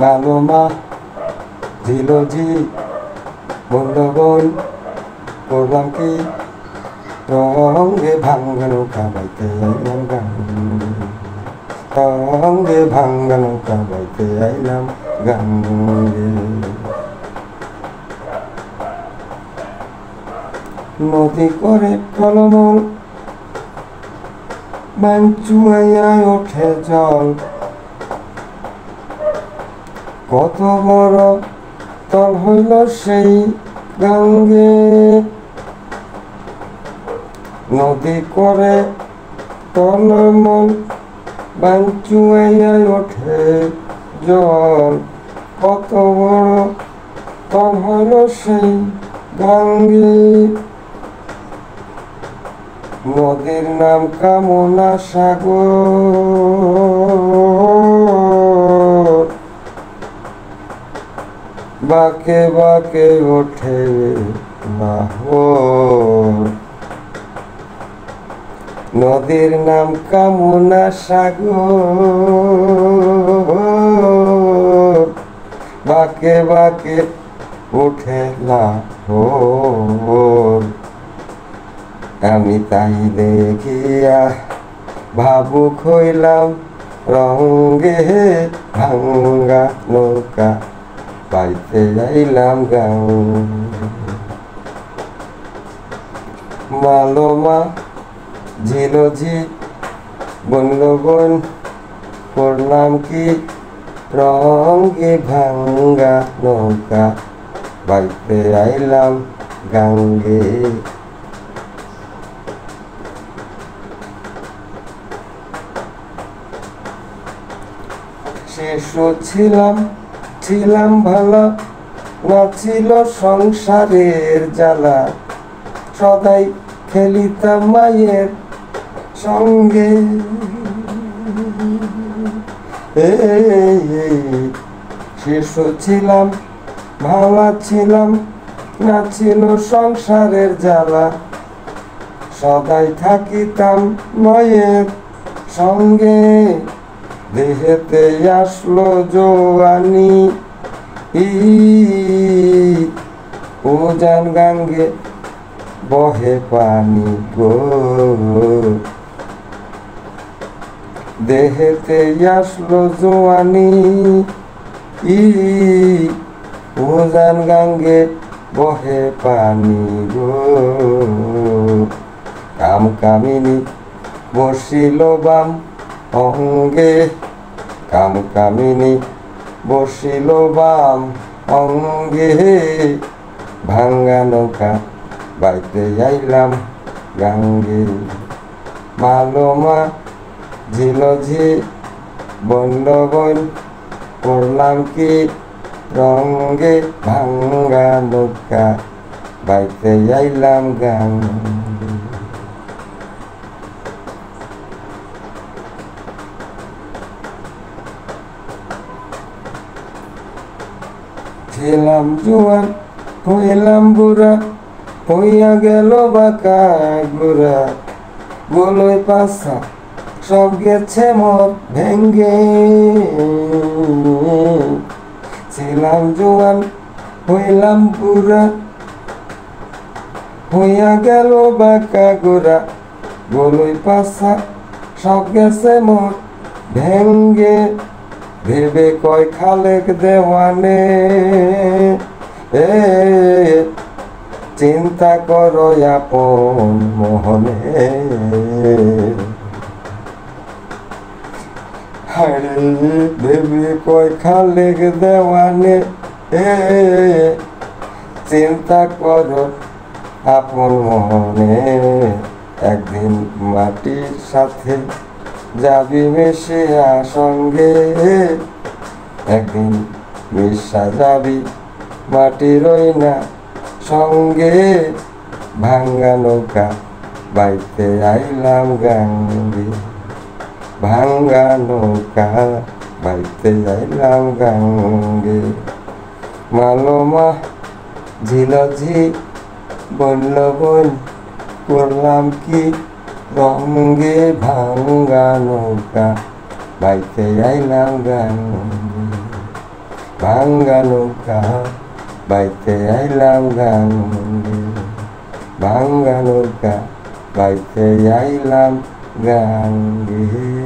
মালোমা ঝিলঝি বন্ধবন করলাম কি রঙে ভাঙ্গা নৌকা বাইতে আইলাম গাঙ্গে রঙে ভাঙ্গা নৌকা বাইতে আইলাম গাঙ্গে নদী করে টলমল বাঞ্চুয়াইয়া ওঠে জল কত বড় তল হইল সেই গাঙ্গে নদী করে টলমল বাঞ্চুয়াইয়া ওঠে জল কত বড় তল হইল সেই গাঙ্গে নদীর নাম কামনা সাগর বাঁকে বাঁকে ওঠে নাহর নদীর নাম কামনা সাগর বাঁকে বাঁকে ওঠে নাহর আমি তাই দেখিয়া ভাবুক হইলাম রঙে ভাঙ্গা নৌকা বাইতে যাইলাম গাঙ্গে মালোমা ঝিলঝি বনলবন করলাম কি রঙে ভাঙ্গা নৌকা বাইতে আইলাম গাঙ্গে শিশু ছিলাম ভালো না ছিল সংসারের জ্বালা সদাই খেলিতাম মায়ের সঙ্গে শিশু ছিলাম ভালো ছিলাম না ছিল সংসারের জ্বালা সদাই থাকিতাম মায়ের সঙ্গে দেহেতে আসলো জোয়ানি উজান গাঙ্গে বহে পানি গো দেহেতে আসলো জোয়ানি উজান গাঙ্গে বহে পানি গো কাম কামিনী বসিল বাম অঙ্গে কাম কামিনী বসিল বাম অঙ্গে ভাঙ্গা নৌকা বাইতে আইলাম গাঙ্গে মালোমা ঝিলঝি বন্ধবন করলাম কি রঙে ভাঙ্গা নৌকা বাইতে আইলাম গাঙ্গে ছিলাম জোয়ান হইলাম বুড়া হইয়া গেল বাঁকা গোড়া গোলই পাশা সব গেছে মোর ভেঙ্গে ছিলাম জোয়ান হইলাম বুড়া হইয়া গেল বাঁকা গোড়া গোলই পাশা সব গেছে মোর ভেঙ্গে ভেবে কয় খালেক দেওয়ানে চিন্তা করো আপন মোহনে হারে ভেবে কয় খালেক দেওয়ানে চিন্তা করো আপন মোহনে একদিন মাটির সাথে যাবি মিশিয়া সঙ্গে একদিন মিশা যাবি মাটির না সঙ্গে ভাঙ্গা নৌকা বাইতে আইলাম গাঙ্গে ভাঙ্গা নৌকা বাইতে আইলাম গাঙ্গে মালোমা ঝিলঝি বনলবন করলাম কি রঙে ভাঙ্গা নৌকা বাইতে আইলাম গাঙ্গে। ভাঙ্গা নৌকা বাইতে আইলাম গান গে, ভাঙ্গা নৌকা বাইতে আইলাম গান গে।